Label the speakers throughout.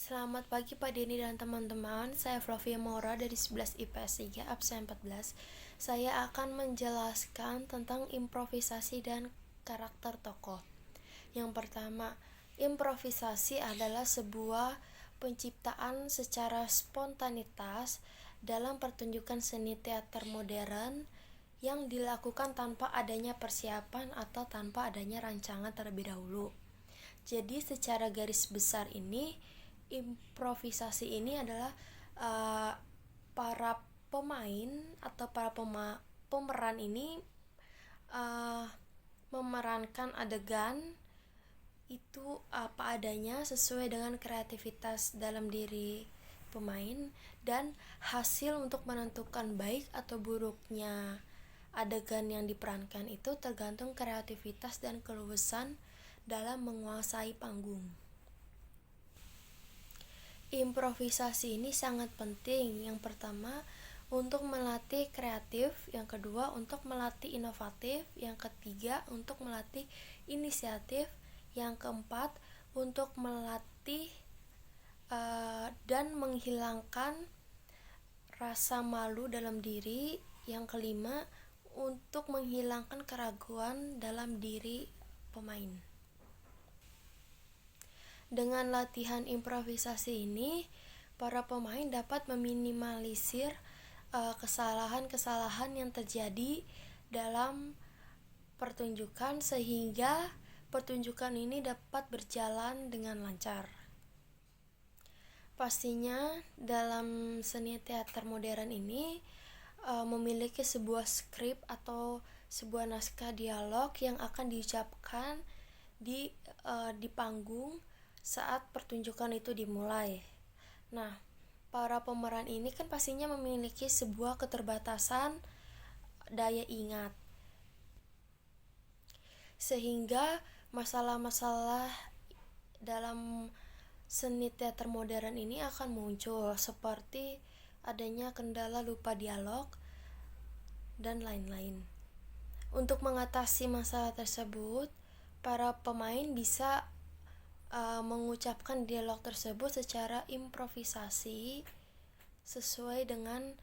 Speaker 1: Selamat pagi Pak Denny dan teman-teman. Saya Flavia Maura dari 11 IPS 3 absen 14. Saya akan menjelaskan tentang improvisasi dan karakter tokoh. Yang pertama, improvisasi adalah sebuah penciptaan secara spontanitas dalam pertunjukan seni teater modern yang dilakukan tanpa adanya persiapan atau tanpa adanya rancangan terlebih dahulu. Jadi secara garis besar ini, improvisasi ini adalah para pemain atau para pemeran ini memerankan adegan itu apa adanya sesuai dengan kreativitas dalam diri pemain, dan hasil untuk menentukan baik atau buruknya adegan yang diperankan itu tergantung kreativitas dan keluasan dalam menguasai panggung. Improvisasi ini sangat penting. Yang pertama, untuk melatih kreatif, yang kedua untuk melatih inovatif, yang ketiga untuk melatih inisiatif, yang keempat untuk melatih dan menghilangkan rasa malu dalam diri, yang kelima untuk menghilangkan keraguan dalam diri pemain. Dengan latihan improvisasi ini, para pemain dapat meminimalisir kesalahan-kesalahan yang terjadi dalam pertunjukan sehingga pertunjukan ini dapat berjalan dengan lancar. Pastinya dalam seni teater modern ini memiliki sebuah skrip atau sebuah naskah dialog yang akan diucapkan di panggung saat pertunjukan itu dimulai. Nah, para pemeran ini kan pastinya memiliki sebuah keterbatasan daya ingat, sehingga masalah-masalah dalam seni teater modern ini akan muncul, seperti adanya kendala lupa dialog dan lain-lain. Untuk mengatasi masalah tersebut, para pemain bisa mengucapkan dialog tersebut secara improvisasi sesuai dengan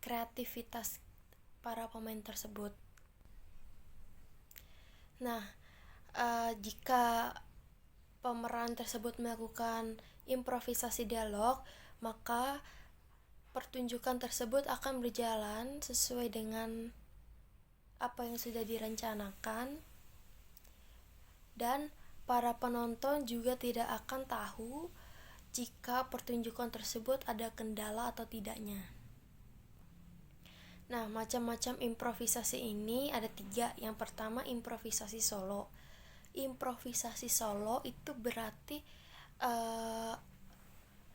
Speaker 1: kreativitas para pemain tersebut. Nah, jika pemeran tersebut melakukan improvisasi dialog, maka pertunjukan tersebut akan berjalan sesuai dengan apa yang sudah direncanakan, dan para penonton juga tidak akan tahu jika pertunjukan tersebut ada kendala atau tidaknya. Nah, macam-macam improvisasi ini ada 3. Yang pertama, improvisasi solo. Improvisasi solo itu berarti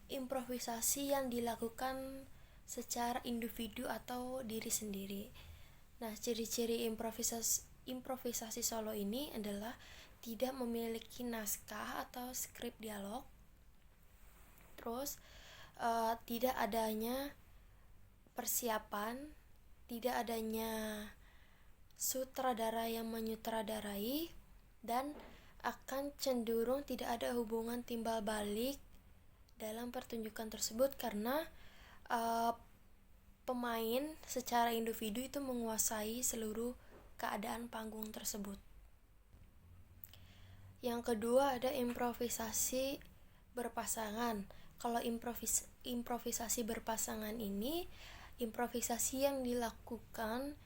Speaker 1: improvisasi yang dilakukan secara individu atau diri sendiri. Nah, ciri-ciri improvisasi solo ini adalah tidak memiliki naskah atau skrip dialog, terus tidak adanya persiapan, tidak adanya sutradara yang menyutradarai, dan akan cenderung tidak ada hubungan timbal balik dalam pertunjukan tersebut karena pemain secara individu itu menguasai seluruh keadaan panggung tersebut. Yang kedua ada improvisasi berpasangan. Kalau improvisasi berpasangan ini improvisasi yang dilakukan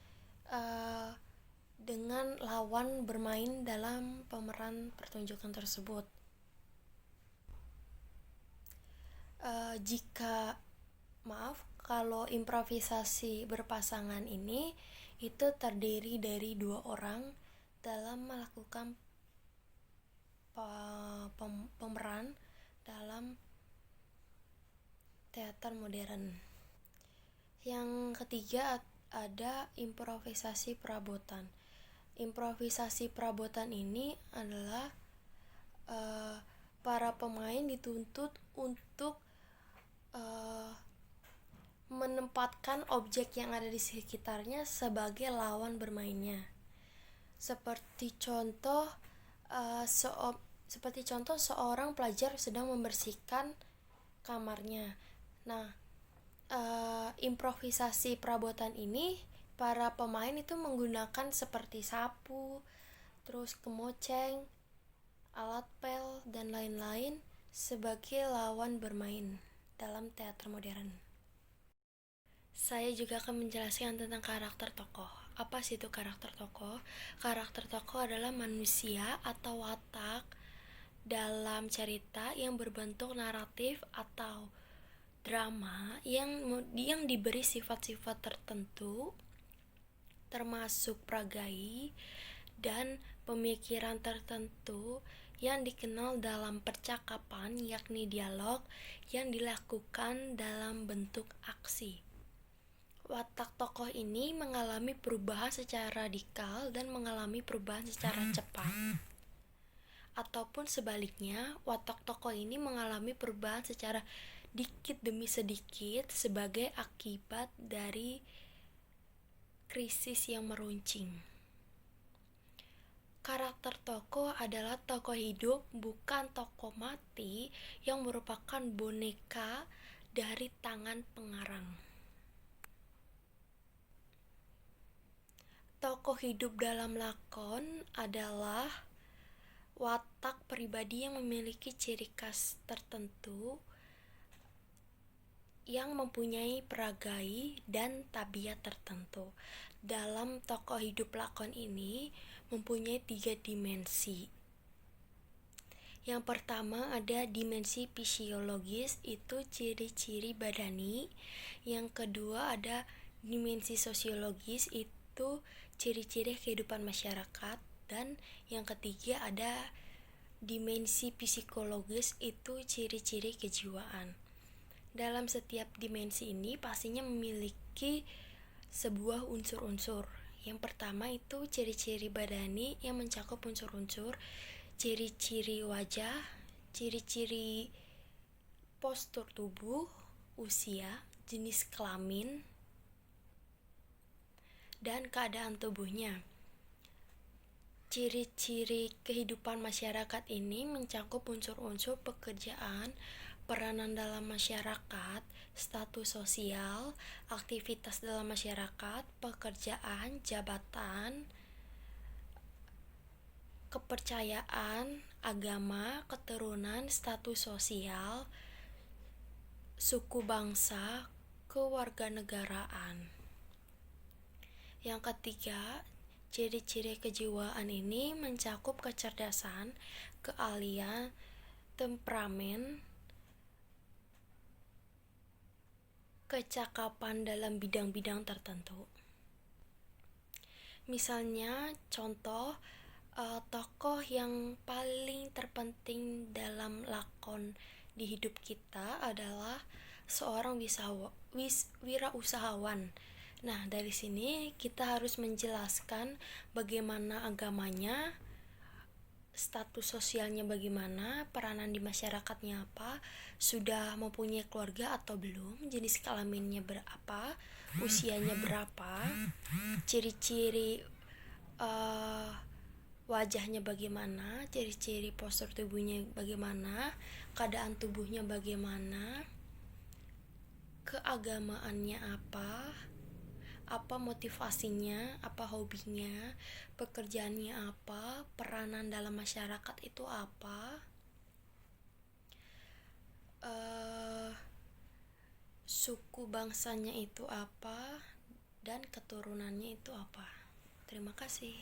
Speaker 1: dengan lawan bermain dalam pemeran pertunjukan tersebut. Kalau improvisasi berpasangan ini itu terdiri dari 2 orang dalam melakukan pemeran dalam teater modern. Yang ketiga ada improvisasi perabotan. Improvisasi perabotan ini adalah para pemain dituntut untuk menempatkan objek yang ada di sekitarnya sebagai lawan bermainnya. Seperti contoh Seperti contoh seorang pelajar sedang membersihkan kamarnya. Nah, improvisasi perabotan ini para pemain itu menggunakan seperti sapu, terus kemoceng, alat pel, dan lain-lain sebagai lawan bermain dalam teater modern. Saya juga akan menjelaskan tentang karakter tokoh. Apa sih itu karakter tokoh? Karakter tokoh adalah manusia atau watak dalam cerita yang berbentuk naratif atau drama yang diberi sifat-sifat tertentu, termasuk pragai dan pemikiran tertentu yang dikenal dalam percakapan, yakni dialog yang dilakukan dalam bentuk aksi. Watak tokoh ini mengalami perubahan secara radikal dan mengalami perubahan secara cepat. Ataupun sebaliknya, watak tokoh ini mengalami perubahan secara dikit demi sedikit sebagai akibat dari krisis yang meruncing. Karakter tokoh adalah tokoh hidup, bukan tokoh mati yang merupakan boneka dari tangan pengarang. Tokoh hidup dalam lakon adalah watak pribadi yang memiliki ciri khas tertentu yang mempunyai peragai dan tabiat tertentu. Dalam tokoh hidup lakon ini mempunyai 3 dimensi. Yang pertama ada dimensi fisiologis, itu ciri-ciri badani. Yang kedua ada dimensi sosiologis, itu ciri-ciri kehidupan masyarakat. Dan yang ketiga ada dimensi psikologis, itu ciri-ciri kejiwaan. Dalam setiap dimensi ini pastinya memiliki sebuah unsur-unsur. Yang pertama itu ciri-ciri badani yang mencakup unsur-unsur ciri-ciri wajah, ciri-ciri postur tubuh, usia, jenis kelamin, dan keadaan tubuhnya. Ciri-ciri kehidupan masyarakat ini mencakup unsur-unsur pekerjaan, peranan dalam masyarakat, status sosial, aktivitas dalam masyarakat, pekerjaan, jabatan, kepercayaan, agama, keturunan, status sosial, suku bangsa, kewarganegaraan. Yang ketiga, ciri-ciri kejiwaan ini mencakup kecerdasan, keahlian, temperamen, kecakapan dalam bidang-bidang tertentu. Misalnya, contoh tokoh yang paling terpenting dalam lakon di hidup kita adalah seorang wirausahawan. Nah, dari sini kita harus menjelaskan bagaimana agamanya, status sosialnya bagaimana, peranan di masyarakatnya apa, sudah mempunyai keluarga atau belum, jenis kelaminnya berapa, usianya berapa, ciri-ciri wajahnya bagaimana, ciri-ciri postur tubuhnya bagaimana, keadaan tubuhnya bagaimana, keagamaannya apa motivasinya, apa hobinya, pekerjaannya apa, peranan dalam masyarakat itu apa, suku bangsanya itu apa, dan keturunannya itu apa. Terima kasih.